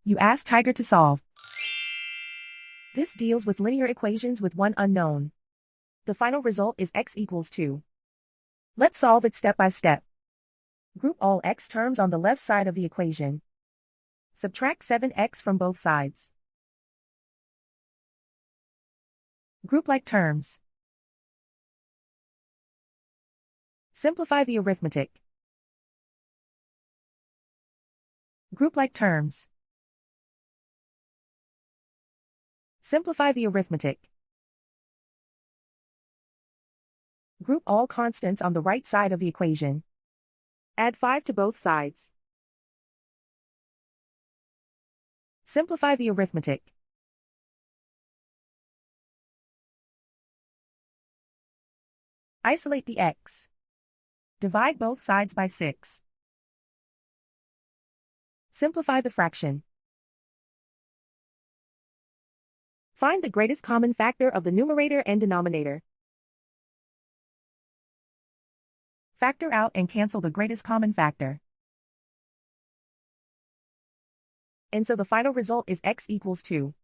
You ask Tiger to solve. This deals with linear equations with one unknown. The final result is x equals 2. Let's solve it step by step. Group all x terms on the left side of the equation. Subtract 7x from both sides. Group like terms. Simplify the arithmetic. Group like terms. Simplify the arithmetic. Group all constants on the right side of the equation. Add 5 to both sides. Simplify the arithmetic. Isolate the x. Divide both sides by 6. Simplify the fraction. Find the greatest common factor of the numerator and denominator. Factor out and cancel the greatest common factor. And so the final result is x equals 2.